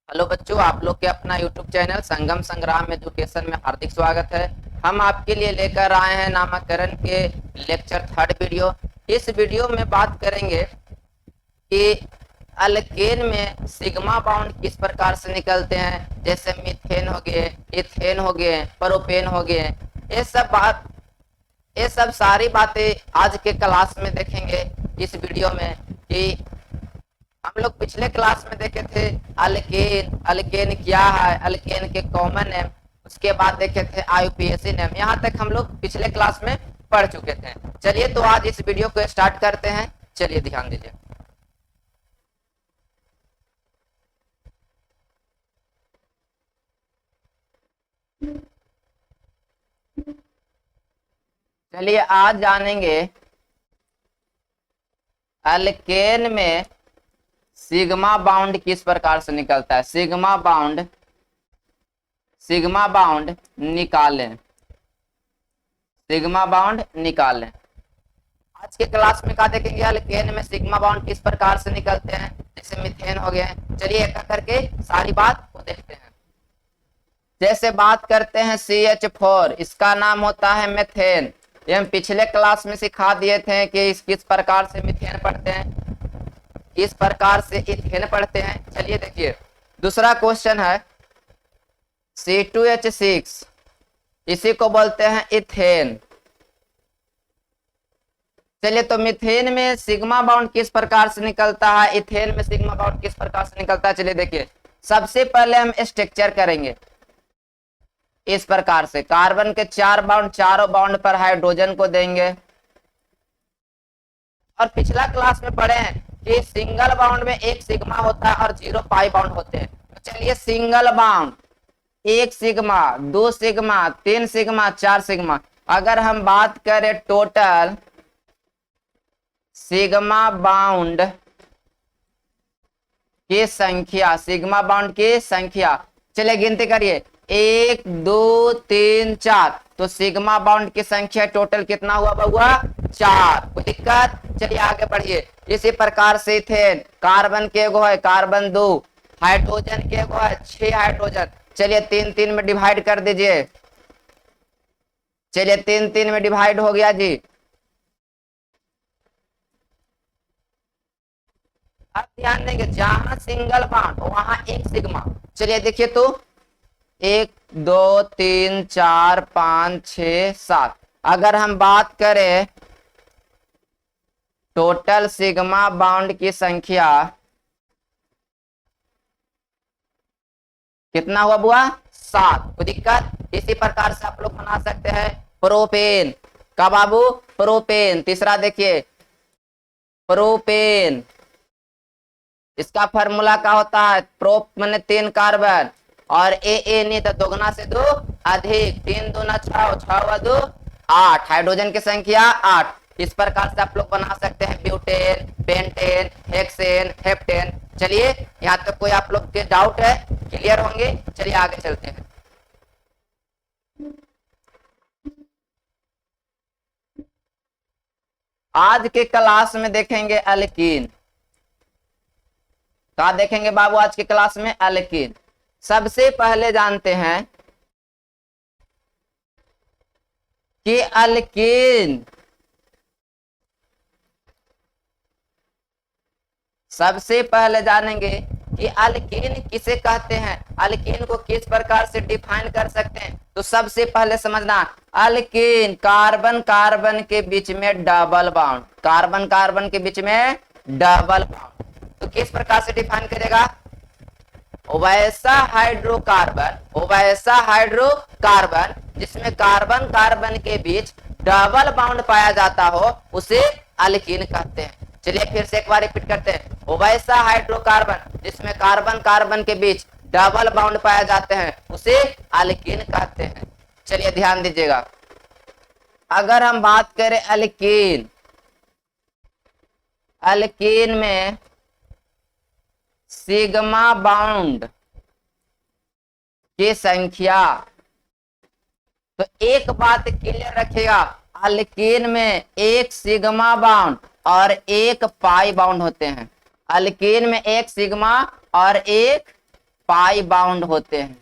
Hello बच्चों, आप लोग के अपना यूट्यूब चैनल संगम संग्राम एजुकेशन में हार्दिक स्वागत है। हम आपके लिए लेकर आए हैं नामकरण के लेक्चर थर्ड वीडियो। इस वीडियो में बात करेंगे कि अल्केन में सिग्मा बाउंड किस प्रकार से निकलते हैं, जैसे मीथेन हो गए, इथेन हो गए, प्रोपेन हो गए। ये सब सारी बातें आज के क्लास में देखेंगे इस वीडियो में। कि हम लोग पिछले क्लास में देखे थे अल्केन, अल्केन क्या है, अल्केन के कॉमन नेम, उसके बाद देखे थे आईयूपीएसी नेम। यहाँ तक हम लोग पिछले क्लास में पढ़ चुके थे। चलिए तो आज इस वीडियो को स्टार्ट करते हैं। चलिए ध्यान दीजिए। चलिए आज जानेंगे अल्केन में सिग्मा बाउंड किस प्रकार से निकलता है। सिग्मा बाउंड निकालें। सिग्मा बाउंड निकालें। आज के क्लास में क्या देखेंगे, अल्केन में सिग्मा बाउंड किस प्रकार से निकलते हैं, जैसे मीथेन हो गया। चलिए एक करके सारी बात को देखते हैं। जैसे बात करते हैं CH4, इसका नाम होता है मेथेन। ये हम पिछले क्लास में सिखा दिए थे कि किस प्रकार से मीथेन पढ़ते हैं, किस प्रकार से इथेन पढ़ते हैं। चलिए देखिए, दूसरा क्वेश्चन है C2H6, इसी को बोलते हैं इथेन। चलिए तो मीथेन में सिग्मा बाउंड किस प्रकार से निकलता है, इथेन में सिग्मा बाउंड किस प्रकार से निकलता है। चलिए देखिए, सबसे पहले हम स्ट्रक्चर करेंगे इस प्रकार से। कार्बन के 4 बाउंड, चारों बाउंड पर हाइड्रोजन को देंगे। और पिछला क्लास में पढ़े हैं कि सिंगल बाउंड में एक सिग्मा होता है और 0 पाई बाउंड होते हैं। तो चलिए single bound 1 sigma, 2 sigma, 3 sigma, 4 sigma. अगर हम बात करें टोटल सिग्मा बाउंड की संख्या, सिग्मा बाउंड की संख्या, चलिए गिनती करिए 1 2 3 4। तो सिग्मा बाउंड की संख्या टोटल कितना हुआ बउआ, 4। कोई दिक्कत। चलिए आगे बढ़िए। इसी प्रकार से इथेन, कार्बन के एगो है, कार्बन 2, हाइड्रोजन के एगो है 6 हाइड्रोजन। चलिए 3 3 में डिवाइड कर दीजिए। चलिए 3 3 में डिवाइड हो गया जी। अब ध्यान देंगे, जहां सिंगल बाउंड वहां एक सिग्मा। चलिए देखिए तो 1 2 3 4 5 6 7। अगर हम बात करें टोटल सिग्मा बाउंड की संख्या, कितना हुआ बुआ, 7। कोई दिक्कत। इसी प्रकार से आप लोग बना सकते हैं प्रोपेन का बाबू, प्रोपेन। तीसरा देखिए प्रोपेन, इसका फार्मूला क्या होता है, प्रोप मैंने 3 कार्बन और ए नहीं तो दोगुना से 2 अधिक, 3 दूना 6, 6 2 8, हाइड्रोजन की संख्या 8। इस प्रकार से आप लोग बना सकते हैं ब्यूटेन, पेंटेन, हेक्सेन, हेप्टेन। चलिए यहाँ तक कोई आप लोग के डाउट है, क्लियर होंगे। चलिए आगे चलते हैं। आज के क्लास में देखेंगे अल्कीन। क्या देखेंगे बाबू आज की क्लास में, अल्कीन। सबसे पहले जानते हैं कि अल्कीन, सबसे पहले जानेंगे कि अल्कीन किसे कहते हैं, अल्कीन को किस प्रकार से डिफाइन कर सकते हैं। तो सबसे पहले समझना, अल्कीन कार्बन कार्बन के बीच में डबल बाउंड, कार्बन कार्बन के बीच में डबल बाउंड। तो किस प्रकार से डिफाइन करेगा, वैसा हाइड्रोकार्बन जिसमें कार्बन कार्बन के बीच डबल बाउंड पाया जाता हो उसे अल्कीन कहते हैं। चलिए फिर से एक बार रिपीट करते हैं, वैसा हाइड्रोकार्बन जिसमें कार्बन कार्बन के बीच डबल बाउंड पाया जाते हैं उसे अल्कीन कहते हैं। चलिए ध्यान दीजिएगा, अगर हम बात करें अल्कीन, अल्कीन में सिग्मा बाउंड की संख्या, तो एक बात क्लियर रखिएगा, अल्कीन में एक सिग्मा बाउंड और एक पाई बाउंड होते हैं। अल्कीन में एक सिग्मा और एक पाई बाउंड होते हैं।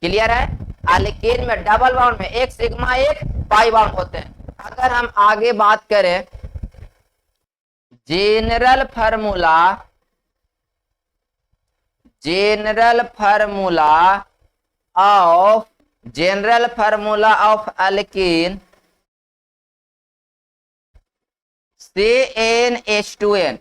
क्लियर है? एल्केन में डबल बाउंड में एक सिग्मा एक पाई बाउंड होते हैं। अगर हम आगे बात करें general formula of alkene CnH2n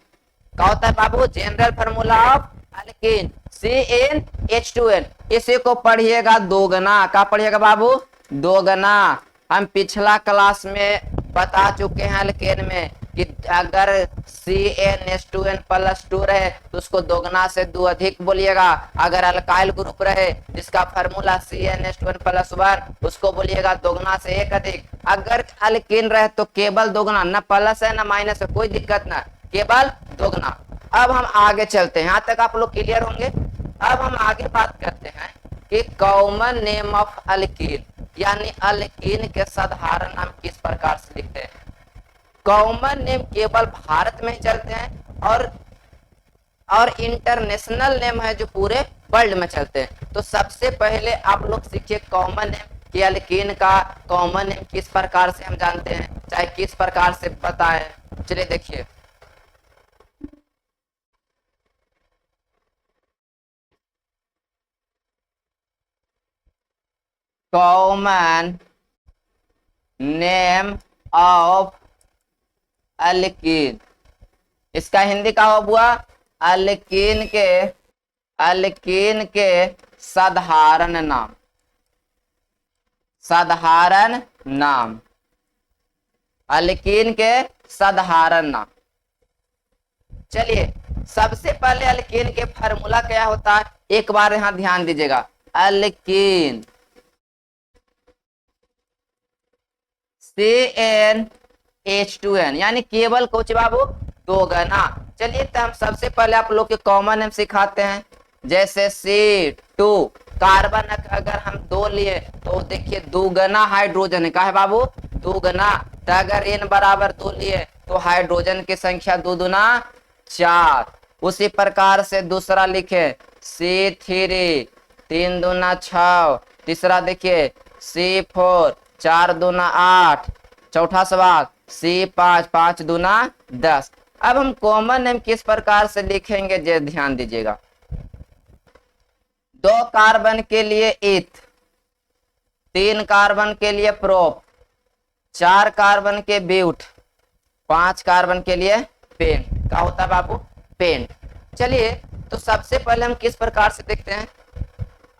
क्या होता है बाबू? General formula of alkene CnH2n। इसी को पढ़िएगा दोगुना। क्या पढ़िएगा बाबू? दोगुना। हम पिछला क्लास में बता चुके हैं एल्केन में कि अगर CnH2n प्लस 2 रहे तो उसको दोगुना से 2 अधिक बोलिएगा। अगर अल्काइल ग्रुप रहे जिसका फार्मूला CnH2n प्लस 1 उसको बोलिएगा दोगुना से 1 अधिक। अगर एल्कीन रहे तो केवल दोगुना, न प्लस है न माइनस है, कोई दिक्कत ना, केवल दोगुना। अब हम आगे चलते हैं, यहाँ तक आप लोग क्लियर होंगे। अब हम आगे बात करते हैं कि कॉमन नेम ऑफ एल्कीन, यानी एल्कीन के साधारण नाम किस प्रकार से लिखते हैं। कॉमन नेम केवल भारत में ही चलते हैं और इंटरनेशनल नेम है जो पूरे वर्ल्ड में चलते हैं। तो सबसे पहले आप लोग सीखिए कॉमन नेम कि एल्कीन का कॉमन नेम किस प्रकार से हम जानते हैं, चाहे किस प्रकार से बताएं। चलिए देखिए, कॉमन नेम ऑफ एल्कीन, इसका हिंदी का हुआ एल्कीन के साधारण नाम। एल्कीन के साधारण नाम। चलिए सबसे पहले एल्कीन के फार्मूला क्या होता है एक बार यहां ध्यान दीजिएगा। एल्कीन CnH2n यानी केवल कुछ बाबू दोगुना। चलिए तो हम सबसे पहले आप लोग के कॉमन नेम सिखाते हैं। जैसे C2 कार्बन अगर हम 2 लिए तो देखिए दोगुना हाइड्रोजन है। का है बाबू? दोगुना। तो अगर N बराबर 2 लिए तो हाइड्रोजन की संख्या 2 दूना 4। उसी प्रकार से दूसरा लिखे C3 3 दूना 6। तीसरा देखिए C4 4 दूना 8। चौथा सवाल C5 5 दूना 10। अब हम कॉमन नेम किस प्रकार से लिखेंगे जे ध्यान दीजिएगा। 2 कार्बन के लिए इथ, 3 कार्बन के लिए प्रोप, 4 कार्बन के ब्यूट, 5 कार्बन के लिए पेंट। क्या होता है बाबू? पेंट। चलिए तो सबसे पहले हम किस प्रकार से देखते हैं।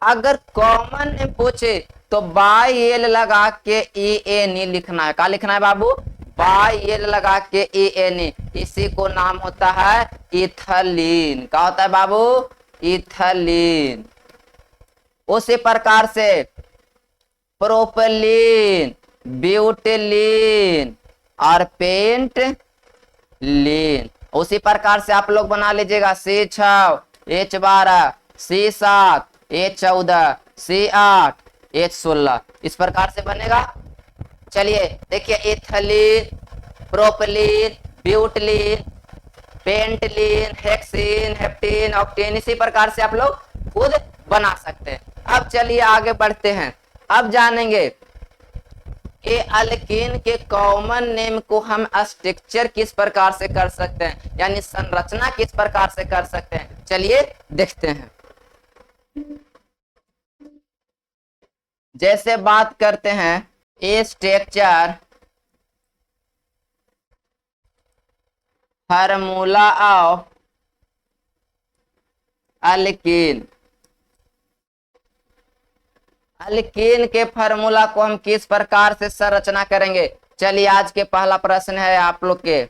अगर कॉमन नेम पूछे तो बाई एल लगा के ENE लिखना है। क्या लिखना है बाबू? बाई एल लगा के ENE। इसी को नाम होता है इथलीन। क्या होता है बाबू? इथलीन। उसी प्रकार से प्रोपेलीन, ब्यूटेलीन और पेंट लीन। उसी प्रकार से आप लोग बना लीजिएगा C6 H12 C7 H14 C8 H16। इस प्रकार से बनेगा। चलिए देखिए इथलीन, प्रोपेलीन, ब्यूटलीन, पेंटलीन, हेक्सीन, हेप्टीन, ऑक्टेन, इसी प्रकार से आप लोग खुद बना सकते हैं। अब चलिए आगे बढ़ते हैं। अब जानेंगे कि एल्कीन के कॉमन नेम को हम स्ट्रक्चर किस प्रकार से कर सकते हैं, यानी संरचना किस प्रकार से कर सकते हैं। चलिए देखते हैं। जैसे बात करते हैं structure formula of alkene. Alkene के फार्मूला को हम किस प्रकार से संरचना करेंगे। चलिए आज के पहला प्रश्न है आप लोग के।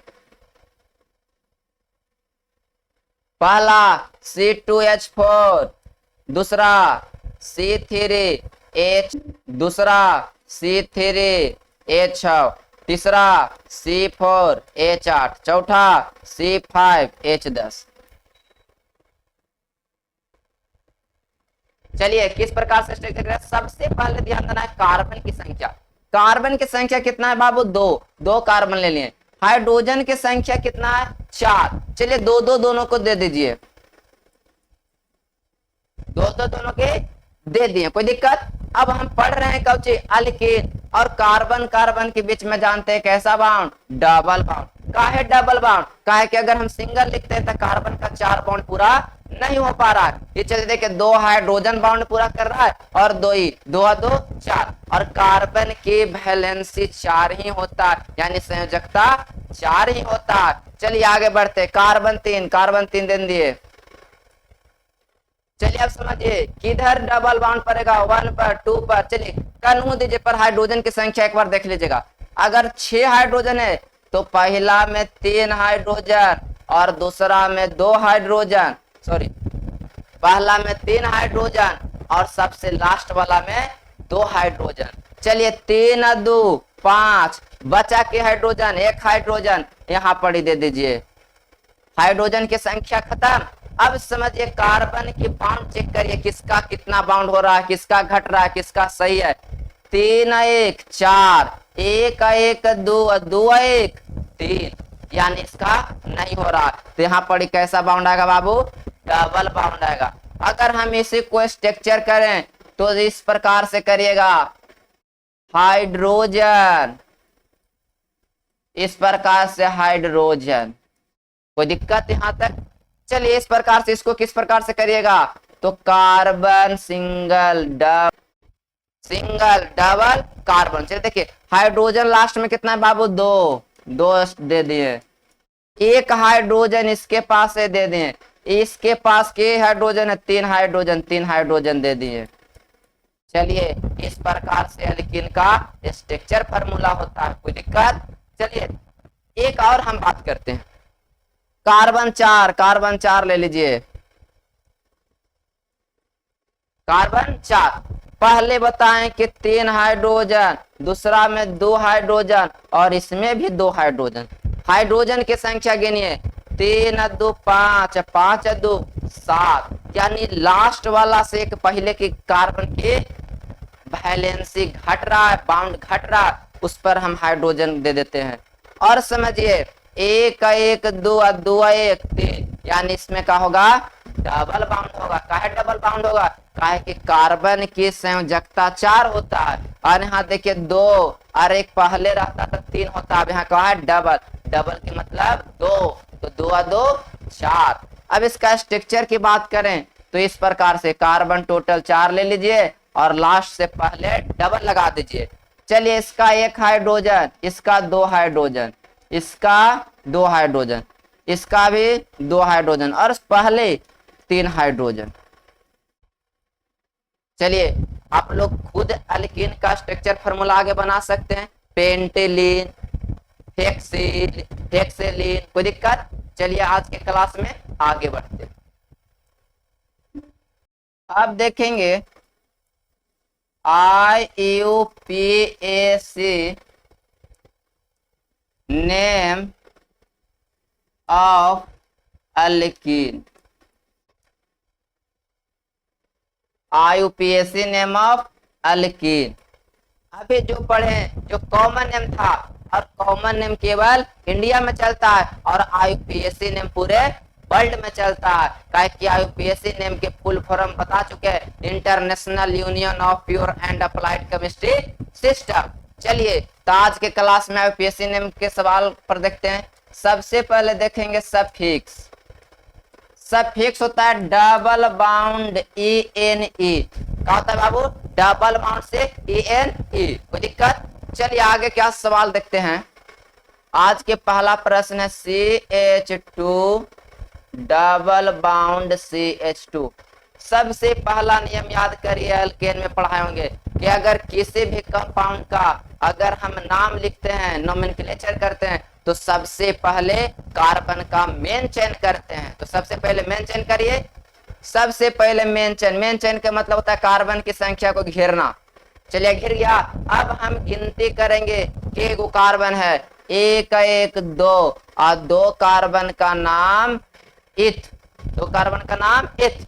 पहला C2H4, दूसरा C3H, दूसरा C3H6, तीसरा C4H8, चौथा C5H10। चलिए किस प्रकार से स्ट्रक्चर करें। सबसे पहले ध्यान देना है कार्बन की संख्या। कार्बन की संख्या कितना है बाबू? 2 कार्बन ले लिए। हाइड्रोजन की संख्या कितना है? 4। चलिए 2 2 दोनों को दे दीजिए। दोनों के दे दिए, कोई दिक्कत। अब हम पढ़ रहे हैं कौची, अल्कीन, और कार्बन कार्बन के बीच में जानते हैं कैसा बाउंड, डबल बाउंड। का है डबल बाउंड, का है कि अगर हम सिंगल लिखते हैं तो कार्बन का 4 बाउंड पूरा नहीं हो पा रहा है। ये चलिए देखिए 2 हाइड्रोजन बाउंड पूरा कर रहा है और 2 ही, 2 और 2 4, और कार्बन की वैलेंसी 4 ही होता है, यानी संयोजकता 4 ही होता है। चलिए आगे बढ़ते, कार्बन 3 दे दिए। चलिए अब समझिए किधर डबल बाउंड पड़ेगा, 1 पर, 2 पर। चलिए कनू दीजिए पर हाइड्रोजन की संख्या एक बार देख लीजिएगा। अगर 6 हाइड्रोजन है तो पहला में 3 हाइड्रोजन और दूसरा में 2 हाइड्रोजन, सॉरी, पहला में 3 हाइड्रोजन और सबसे लास्ट वाला में 2 हाइड्रोजन। चलिए 3 और 2 5, बचा के हाइड्रोजन 1 हाइड्रोजन यहाँ पर ही दे दीजिए। हाइड्रोजन की संख्या खत्म। अब समझिए कार्बन की बाउंड चेक करिए, किसका कितना बाउंड हो रहा है, किसका घट रहा है, किसका सही है। 3 1 4, 1 1 2, 2 1 3, यानी इसका नहीं हो रहा। तो यहाँ पर कैसा बाउंड आएगा बाबू, डबल बाउंड आएगा। अगर हम इसी को स्ट्रक्चर करें तो इस प्रकार से करिएगा, हाइड्रोजन, इस प्रकार से हाइड्रोजन, कोई दिक्कत यहाँ तक। चलिए इस प्रकार से इसको किस प्रकार से करिएगा, तो कार्बन सिंगल डबल कार्बन। चलिए देखिए हाइड्रोजन लास्ट में कितना है बाबू, 2 दे दिए। 1 हाइड्रोजन इसके पास है दे दिए, इसके पास के हाइड्रोजन है 3 हाइड्रोजन दे दिए। चलिए इस प्रकार से एल्कीन का स्ट्रक्चर फार्मूला होता है, कोई दिक्कत। चलिए एक और हम बात करते हैं, कार्बन 4 ले लीजिए। कार्बन 4 पहले बताएं कि 3 हाइड्रोजन, दूसरा में 2 हाइड्रोजन और इसमें भी 2 हाइड्रोजन। हाइड्रोजन की संख्या गिनिए, 3 2 5, 5 2 7, यानी लास्ट वाला से एक पहले के कार्बन की वैलेंसी घट रहा है, बाउंड घट रहा है, उस पर हम हाइड्रोजन दे देते हैं। और समझिए 1 1 2 2 1 3, यानी इसमें क्या होगा, डबल बाउंड होगा। काहे डबल बाउंड होगा, काहे कि कार्बन की संयोजकता 4 होता है, और यहाँ देखिए 2 और एक पहले रहता था 3 होता है, अब यहाँ क्या है डबल की मतलब 2, तो 2 और 2 4। अब इसका स्ट्रक्चर की बात करें तो इस प्रकार से कार्बन टोटल 4 ले लीजिए और लास्ट से पहले डबल लगा दीजिए। चलिए इसका 1 हाइड्रोजन, इसका 2 हाइड्रोजन, इसका 2 हाइड्रोजन, इसका भी 2 हाइड्रोजन और पहले 3 हाइड्रोजन। चलिए आप लोग खुद एल्कीन का स्ट्रक्चर फार्मूला आगे बना सकते हैं, पेंटेलीन, हेक्सेलीन, कोई दिक्कत। चलिए आज के क्लास में आगे बढ़ते हैं। अब देखेंगे IUPAC name of alkene. IUPAC name of alkene अभी जो पढ़े, जो कॉमन नेम था, और कॉमन नेम केवल इंडिया में चलता है और IUPAC नेम पूरे वर्ल्ड में चलता है। काहे कि IUPAC नेम के फुल फॉर्म बता चुके हैं, international union of pure and applied chemistry system. चलिए तो आज के क्लास में IUPAC नेम के सवाल पर देखते हैं। सबसे पहले देखेंगे सफिक्स। सफिक्स होता है डबल बाउंड ENE। क्या होता है बाबू, डबल बाउंड से ENE, कोई दिक्कत। चलिए आगे क्या सवाल देखते हैं। आज के पहला प्रश्न है CH2 डबल बाउंड CH2। सबसे पहला नियम याद करिए, एल्केन में पढ़ाए होंगे कि अगर किसी भी कंपाउंड का अगर हम नाम लिखते हैं, नोमेनक्लेचर करते हैं, तो सबसे पहले कार्बन का मेन चेन करते हैं। तो सबसे पहले मेन चेन करिए, सबसे पहले मेन चेन का मतलब होता है कार्बन की संख्या को घेरना। चलिए घिर गया। अब हम गिनती करेंगे कि वो कार्बन है 1 1 2 और 2 कार्बन का नाम इथ, 2 कार्बन का नाम इथ।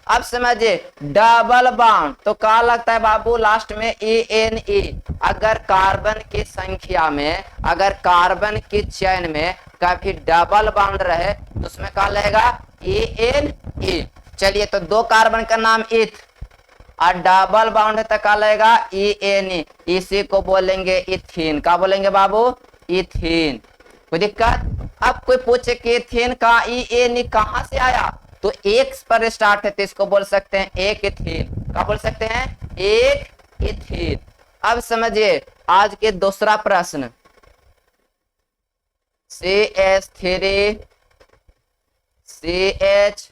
अब समझिए डबल बाउंड तो क्या लगता है बाबू, लास्ट में ENE। अगर कार्बन की संख्या में, अगर कार्बन की चेन में कभी डबल बाउंड रहे तो उसमें क्या लगेगा ENE। चलिए तो दो कार्बन का नाम इथ और डबल बॉन्ड है तो क्या लगेगा ई एन ई, इसी को बोलेंगे इथीन। क्या बोलेंगे बाबू? इथीन। कोई दिक्कत? अब कोई पूछे कि इथीन का ई एन ई कहां से आया, तो एक पर स्टार्ट है तो इसको बोल सकते हैं एक इथीन। क्या बोल सकते हैं? एक इथीन। अब समझिए आज के दूसरा प्रश्न, CH3 CH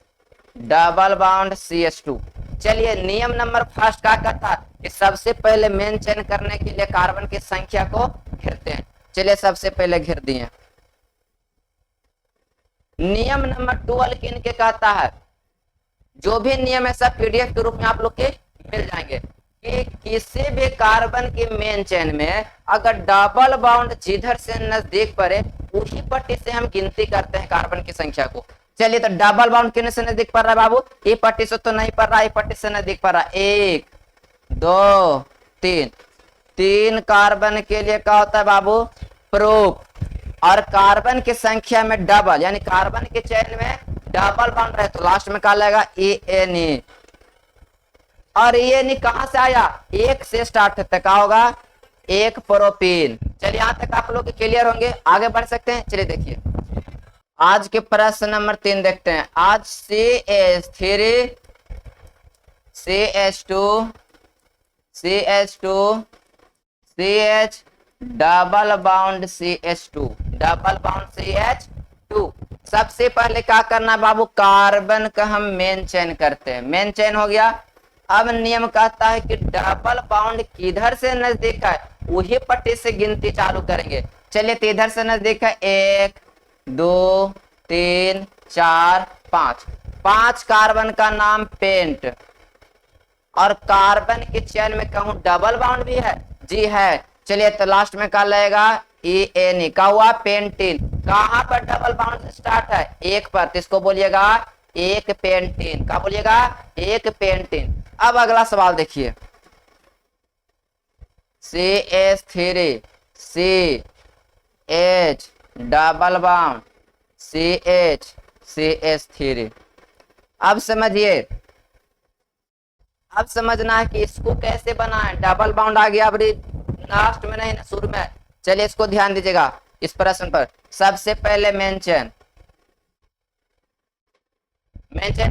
double bond CH2। चलिए नियम नंबर फर्स्ट क्या कहता है कि सबसे पहले मेन चेन करने के लिए कार्बन की संख्या को घेरते हैं। चलिए सबसे पहले घेर दिए। नियम नंबर 12 किन के कहता है, जो भी नियम है सब पीडीएफ के रूप में आप लोग के मिल जाएंगे, कि किसी भी कार्बन की मेन चेन में अगर डबल बॉन्ड जिधर से नजदीक पड़े उसी पट्टी से हम गिनती करते हैं कार्बन की संख्या को। चलिए तो डबल बॉन्ड किन से नजदीक पड़ रहा है बाबू? ये पट्टी से तो नहीं पड़ रहा, ये पट्टी से नजदीक पड़ रहा है। एक दो तीन, तीन कार्बन के लिए क्या होता है बाबू? प्रूफ। और कार्बन की संख्या में डबल, यानी कार्बन के चेन में डबल बॉन्ड रहे तो लास्ट में क्या लगेगा? E N E. और ये नहीं कहां से आया? एक से स्टार्ट होता है, क्या होगा? एक प्रोपीन। चलिए यहां तक आप लोग क्लियर होंगे, आगे बढ़ सकते हैं। चलिए देखिए आज के प्रश्न नंबर 3 देखते हैं। आज CH3 CH2 CH2 CH double bond CH2 double bond CH2। सबसे पहले क्या करना है बाबू? कार्बन का हम मेन चेन करते हैं। मेन चेन हो गया। अब नियम कहता है कि डबल बाउंड किधर से नजदीक है वही पट्टी से गिनती चालू करेंगे। चलिए तो इधर से नजदीक है, एक दो तीन चार पांच, पांच कार्बन का नाम पेंट। और कार्बन के चेन में कहूं डबल बाउंड भी है? जी है। चलिए तो लास्ट में क्या लगेगा? E N E. क्या हुआ? पेंटीन। कहां पर डबल बाउंड स्टार्ट है? एक पर, तो इसको बोलिएगा एक पेंटीन। क्या बोलिएगा? एक पेंटीन। अब अगला सवाल देखिए, CH3 CH double bond CH CH3। अब समझिए, अब समझना है कि इसको कैसे बनाएं। डबल बाउंड आ गया, अब लास्ट में नहीं ना शुरू में। चलिए इसको ध्यान दीजिएगा इस प्रश्न पर। सबसे पहले मेंशन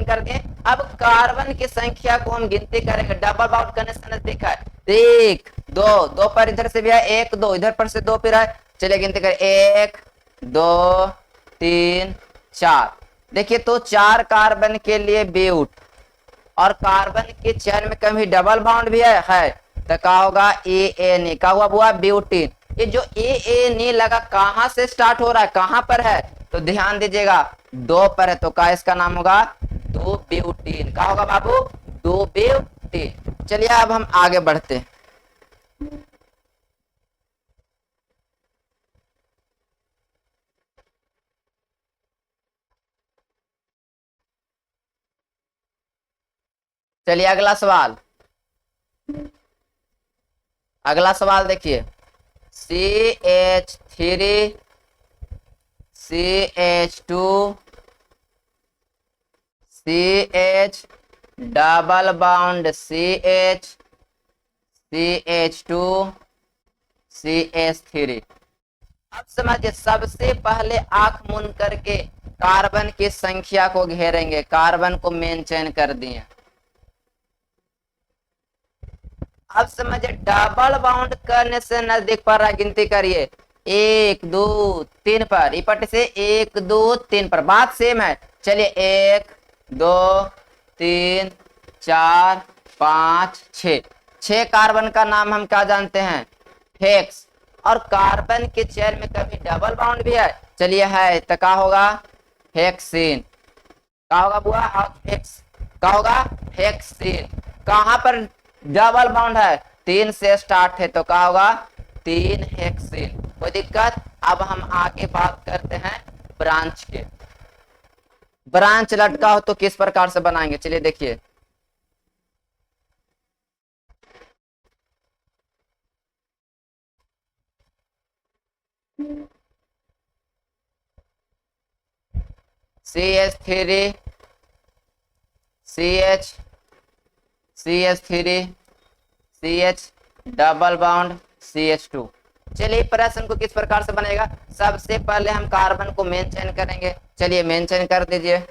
कर दिए। अब कार्बन की संख्या को हम गिनती करेंगे। डबल बाउंड करने से नजदीक है, एक दो, दो पर इधर से भी है, एक दो इधर पर से दो फिर है। चलिए गिनती करें, एक दो तीन चार। देखिए तो चार कार्बन के लिए ब्यूट, और कार्बन के चेन में कभी डबल बाउंड भी है तो क्या होगा? A N E. क्या हुआ बुआ? ब्यूटीन। ये जो ए एन ई लगा कहां से स्टार्ट हो रहा है, कहां पर है? तो ध्यान दीजिएगा, दो पर है तो क्या इसका नाम होगा? दो ब्यूटीन। क्या होगा बाबू? दो ब्यूटीन। चलिए अब हम आगे बढ़ते हैं। चलिए अगला सवाल, अगला सवाल देखिए, CH3 CH2 CH double bond CH CH2 CH3। अब समझिए, सबसे पहले आंख मूंद करके कार्बन की संख्या को घेरेंगे। कार्बन को मेन चेन कर दिए। अब समझिए डबल बाउंड करने से नजदीक पर रहा, गिनती करिए, एक दो तीन पर, इपट से एक दो तीन पर। बात सेम है। चलिए एक दो तीन चार पांच छ, छह कार्बन का नाम हम क्या जानते हैं? हेक्स। और कार्बन के चेन में कभी डबल बाउंड भी है? चलिए है तो क्या होगा? हेक्सीन। क्या होगा बुआ? हेक्स। क्या होगा? हेक्सीन। कहां पर डबल बाउंड है? तीन से स्टार्ट है तो क्या होगा? तीन हेक्सीन। कोई दिक्कत? अब हम आगे बात करते हैं ब्रांच के। ब्रांच लटका हो तो किस प्रकार से बनाएंगे? चलिए देखिए, CH3 CH, CH3, CH double bond CH2। चलिए प्रश्न को किस प्रकार से बनेगा, सबसे पहले हम कार्बन को मेन चेन करेंगे। चलिए मेन चेन कर दीजिए।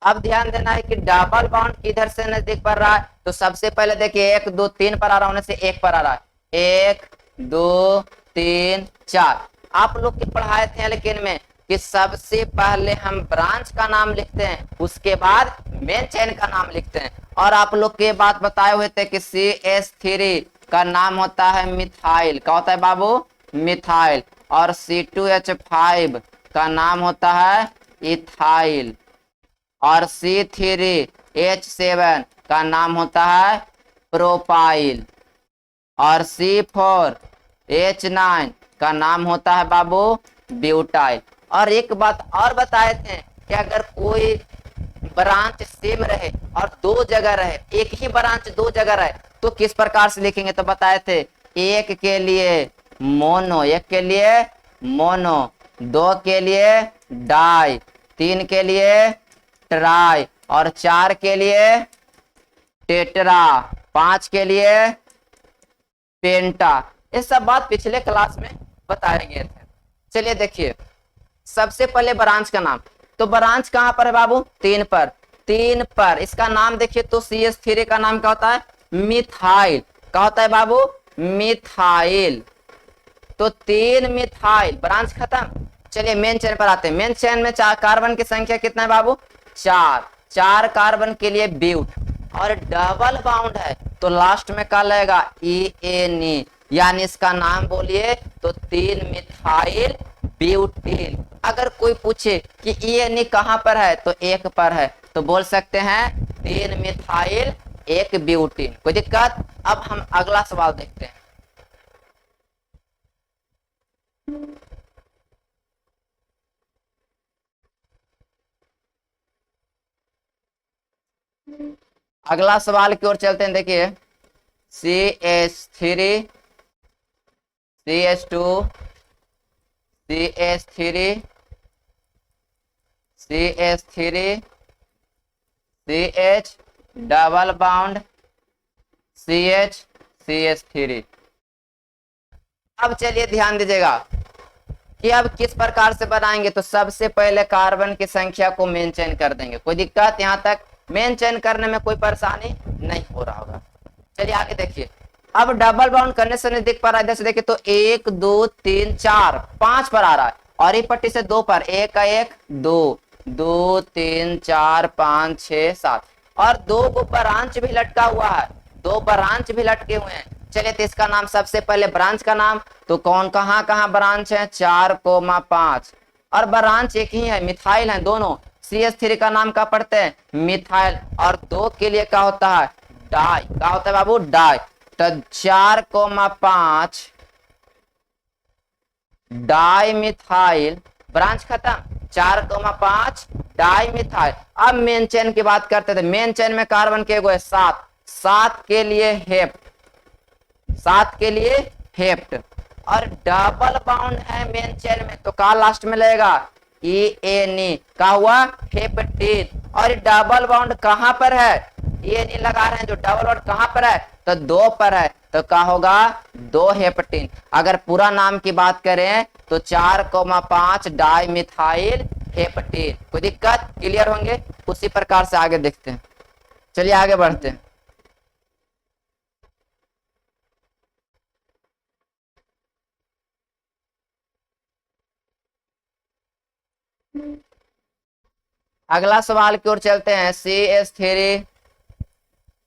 अब ध्यान देना है कि डबल बॉन्ड किधर से नजदीक पड़ रहा है, तो सबसे पहले देखिए 1 2 3 पर आ रहा होने से 1 पर आ रहा है। 1 2 3 4। आप लोग के पढ़ाए थे लेकिन में कि सबसे पहले हम ब्रांच का नाम लिखते हैं, उसके बाद मेन चेन का नाम लिखते हैं। और आप लोग के बात बताए हुए थे कि CH3 का नाम होता है मिथाइल। क्या होता है बाबू, मिथाइल। और C2H5 का नाम होता है इथाइल। और C3H7 का नाम होता है प्रोपाइल। और C4H9 का नाम होता है बाबू ब्यूटाइल। और एक बात और बताए थे कि अगर कोई ब्रांच सेम रहे और दो जगह रहे, एक ही ब्रांच दो जगह रहे, तो किस प्रकार से लिखेंगे, तो बताए थे एक के लिए मोनो, एक के लिए मोनो, 2 के लिए डाई, 3 के लिए ट्राई, और 4 के लिए टेट्रा, 5 के लिए पेंटा। ये सब बात पिछले क्लास में बताए गए थे। चलिए देखिए सबसे पहले ब्रांच का नाम, तो ब्रांच कहां पर है बाबू, 3 पर। 3 पर इसका नाम देखिए तो CH3 का नाम क्या होता है, मिथाइल। क्या होता है बाबू, मिथाइल। तो 3 मिथाइल, ब्रांच खत्म। चलिए मेन चेन पर आते हैं। मेन चेन में कार्बन की संख्या कितना है बाबू, 4। 4 कार्बन के लिए ब्यूट। और डबल बाउंड है तो लास्ट में क्या लगेगा, ENE, यानी इसका नाम बोलिए तो 3 मिथाइल ब्यूटीन। अगर कोई पूछे कि ENE कहां पर है, तो 1 पर है, तो बोल सकते हैं 3 मिथाइल 1 ब्यूटीन। कोई दिक्कत। अब हम अगला सवाल देखते हैं। अगला सवाल की ओर चलते हैं। देखिए CH3, CH2, CH3, CH3, CH double bond CH, CH3। अब चलिए ध्यान दीजिएगा कि अब किस प्रकार से बनाएंगे, तो सबसे पहले कार्बन की संख्या को मेन चेन कर देंगे। कोई दिक्कत, यहाँ तक मेन चेन करने में कोई परेशानी नहीं हो रहा होगा। चलिए आगे देखिए। अब डबल बाउंड करने से नजदीक पर इधर से देखिए तो 1 2 3 4 5 पर आ रहा है, और ये पट्टी से 2 पर, 1 का 1 2 2 3 4 5 6 7, और 2 को ब्रांच भी लटका हुआ है, 2 ब्रांच भी लटके हुए हैं। चलिए तो इसका नाम सबसे पहले ब्रांच का नाम, तो कौन कहां कहां ब्रांच है, 4,5, और ब्रांच एक ही है, मिथाइल है दोनों। CH3 का नाम क्या पढ़ते हैं, मिथाइल। और 2 के लिए क्या होता है, डाई। क्या होता है बाबू, डाई। तो 4,5 डाई मिथाइल, ब्रांच खत्म। 4,5 डाई मिथाइल। अब मेन चेन की बात करते थे। मेन चेन में कार्बन के गो है 7, 7 के लिए हेप्ट, 7 के लिए हेप्ट। और डबल बाउंड है मेन चेन में, तो का लास्ट में लगेगा, ENE। का हुआ, हेप्टेन। और डबल बाउंड कहां पर है, ENE लगा रहे हैं, जो डबल बाउंड कहां पर है, तो 2 पर है, तो क्या होगा, 2 हेप्टेन। अगर पूरा नाम की बात करें तो 4,5 डाई मिथाइल हेप्टेन। कोई दिक्कत, क्लियर होंगे। उसी प्रकार से आगे देखते हैं। चलिए आगे बढ़ते हैं। अगला सवाल की ओर चलते हैं। CH3,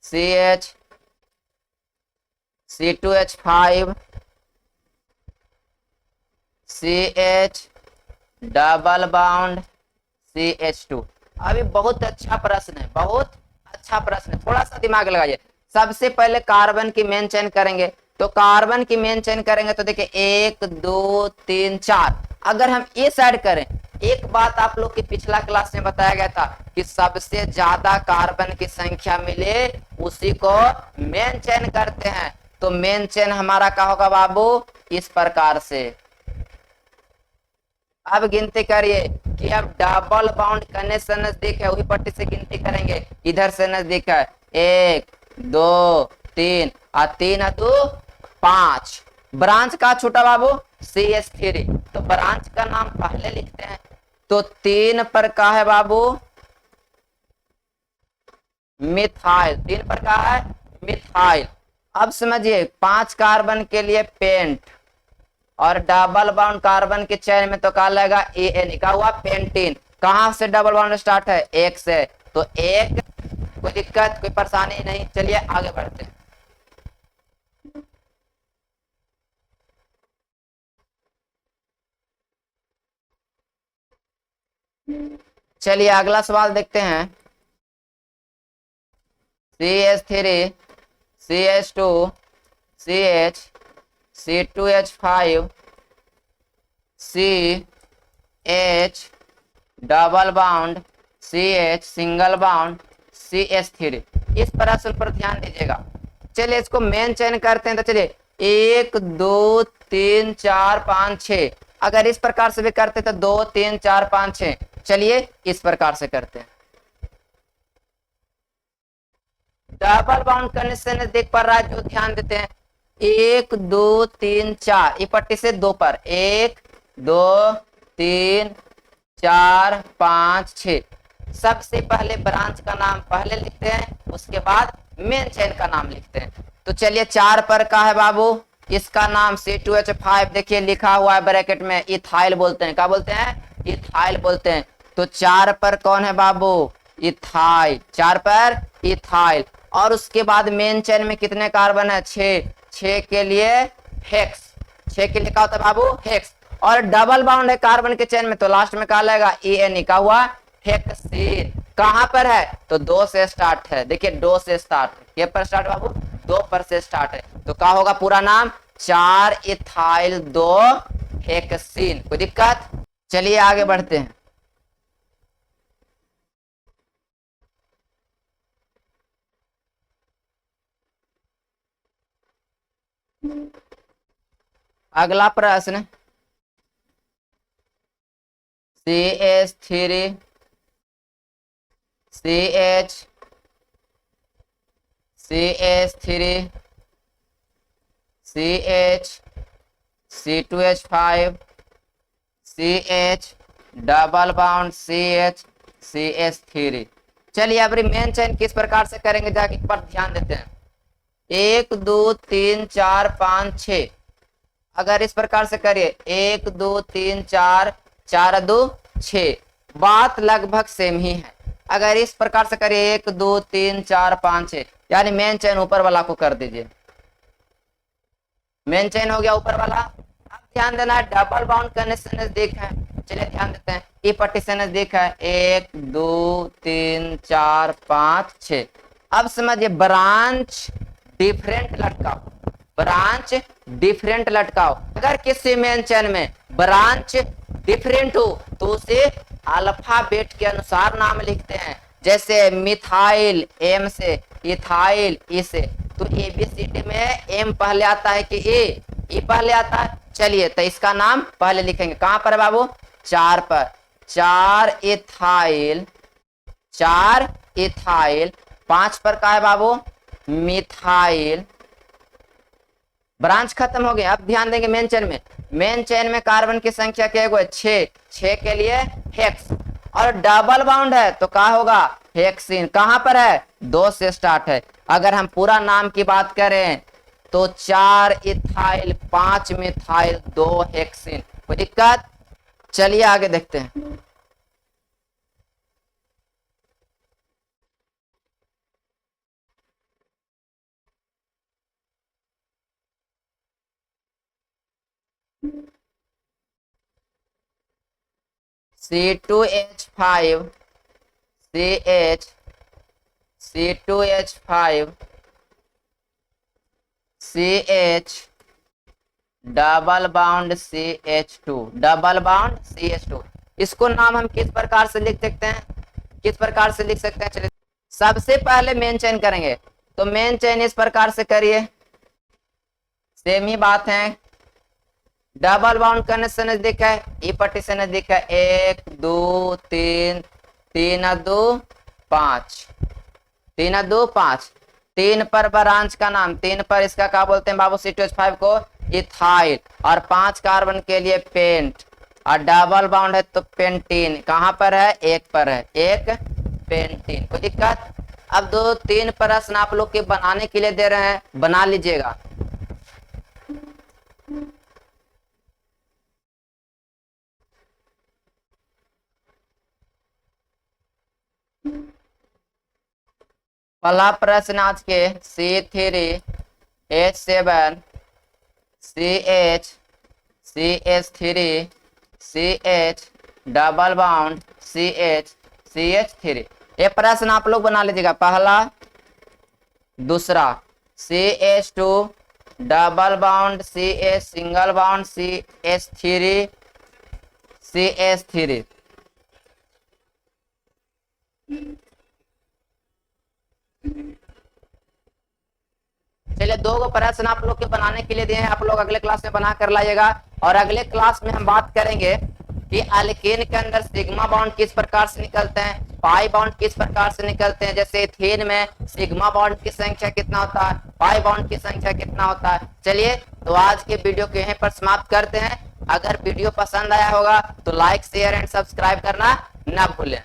CH, C2H5, CH double bond CH2। अभी बहुत अच्छा प्रश्न है, बहुत अच्छा प्रश्न है, थोड़ा सा दिमाग लगाइए। सबसे पहले कार्बन की मेन चेन करेंगे, तो कार्बन की मेन चेन करेंगे तो देखिए 1 2 3 4। अगर हम ये साइड करें, एक बात आप लोग की पिछला क्लास में बताया गया था कि सबसे ज्यादा कार्बन की संख्या मिले उसी को मेन चेन करते हैं। तो मेन चेन हमारा क्या होगा बाबू, इस प्रकार से। अब गिनती करिए कि अब डबल बाउंड करने से नजदीक है, वही पट्टी से गिनती करेंगे, इधर से नजदीक है 1 2 3 और 3 और 2 5। ब्रांच का छोटा बाबू CH3, तो ब्रांच का नाम पहले लिखते हैं। तो 3 पर का है बाबू मिथाइल, 3 पर का है मिथाइल। अब समझिए 5 कार्बन के लिए पेंट और डबल बाउंड कार्बन के चेन में तो कहा लगेगा एन, का हुआ पेंटीन। कहां से डबल बाउंड स्टार्ट है? 1 से, तो 1, कोई दिक्कत कोई परेशानी नहीं। चलिए आगे बढ़ते हैं। चलिए अगला सवाल देखते हैं। CH3 CH2 CH C2H5 CH double bond CH single bound CH3। इस प्रश्न पर ध्यान दीजिएगा। चलिए इसको मेन चयन करते हैं। तो चलिए 1 2 3 4 5 6, अगर इस प्रकार से भी करते तो 2 3 4 5 6। चलिए इस प्रकार से करते हैं। डबल बाउंड करने से नजदीक पड़ रहा है जो ध्यान देते हैं। 1 2 3 4, ये पट्टी से 2 पर 1 2 3 4 5 6। सबसे पहले ब्रांच का नाम पहले लिखते हैं, उसके बाद मेन चेन का नाम लिखते हैं। तो चलिए 4 पर का है बाबू, इसका नाम C2H5, देखिए लिखा हुआ है ब्रैकेट में, इथाइल बोलते हैं। क्या बोलते हैं? इथाइल बोलते हैं। तो 4 पर कौन है बाबू? इथाइल, 4 पर इथाइल। और उसके बाद मेन चेन में कितने कार्बन है? 6, 6 के लिए हेक्स, 6 के लिए क्या होता है बाबू? हेक्स। और डबल बाउंड है कार्बन के चेन में, तो लास्ट में क्या लगेगा? EN, का हुआ हेक्सेन। कहां पर है? तो 2 से स्टार्ट है, देखिए 2 से स्टार्ट, ये पर स्टार्ट बाबू 2 पर से स्टार्ट है। तो क्या होगा पूरा नाम? 4 इथाइल 2 हेक्सेन। कोई दिक्कत? चलिए आगे बढ़ते हैं। अगला प्रश्न, CH3 CH CH3 CH C2H5 CH double bond CH CH3। चलिए अब मेन चेन किस प्रकार से करेंगे जाके एक बार ध्यान देते हैं। 1 2 3 4 5 6, अगर इस प्रकार से करिए 1 2 3 4 4 2 6, बात लगभग सेम ही है। अगर इस प्रकार से करिए 1 2 3 4 5 6, यानी मेन चेन ऊपर वाला को कर दीजिए। मेन चेन हो गया ऊपर वाला। अब ध्यान देना है डबल बाउंड करने से नजदीक है। चलिए ध्यान देते हैं, ई पट्टी से नजदीक है 1 2 3 4 5 6। अब समझिए ब्रांच डिफरेंट लटकाओ, ब्रांच डिफरेंट लटकाओ। अगर किसी मेन चेन में ब्रांच डिफरेंट हो तो उसे अल्फाबेट के अनुसार नाम लिखते हैं। जैसे मिथाइल एम से, इथाइल ई से। तो ABCD में एम पहले आता है कि ई पहले आता है? चलिए तो इसका नाम पहले लिखेंगे। कहां पर है बाबू? 4 पर। 4 इथाइल, 4 इथाइल। 5 पर का है बाबू? मिथाइल। ब्रांच खत्म हो गया। अब ध्यान देंगे मेन चेन में, मेन चेन में कार्बन की संख्या क्या है? 6, 6 के लिए हेक्स। और डबल बाउंड है तो क्या होगा? हेक्सीन। कहां पर है? 2 से स्टार्ट है। अगर हम पूरा नाम की बात करें तो 4 इथाइल 5 मिथाइल 2 हेक्सीन। कोई दिक्कत? चलिए आगे देखते हैं। C2H5 CH C2H5 CH double bond CH2, double bond CH2। इसको नाम हम किस प्रकार से लिख सकते हैं? किस प्रकार से लिख सकते हैं? चलिए सबसे पहले मेन चेन करेंगे, तो मेन चेन इस प्रकार से करिए, सेम ही बात है। डबल बाउंड करने से नजदीक है, ई पट्टी से नजदीक है, 1 2 3, 3 और 2 5, 3 और 2 5। 3 पर ब्रांच का नाम, 3 पर इसका क्या बोलते हैं बाबू C2H5 को, इथाइल। और 5 कार्बन के लिए पेंट। और डबल बाउंड है तो पेंटीन। कहां पर है, 1 पर है, 1 पेंटीन। कोई दिक्कत? अब 2 3 प्रश्न आप लोग के बनाने के लिए दे रहे हैं, बना लीजिएगा। पहला प्रश्न आज के, C3H7 CH CH double bond CH ये प्रश्न आप लोग बना लीजिएगा। पहला, दूसरा, CH2 double bond CH single bound CH3 चलिए, 2 प्रश्न आप लोग के बनाने के लिए दिए हैं, आप लोग अगले क्लास में बना कर लाइएगा। और अगले क्लास में हम बात करेंगे कि एल्केन के अंदर सिग्मा बॉन्ड किस प्रकार से निकलते हैं, पाई बॉन्ड किस प्रकार से निकलते हैं। जैसे इथेन में सिग्मा बॉन्ड की संख्या कितना होता है, पाई बॉन्ड की संख्या कितना होता है। चलिए, तो आज के वीडियो को यहीं पर समाप्त करते हैं। अगर वीडियो पसंद आया होगा तो लाइक शेयर एंड सब्सक्राइब करना ना भूलें।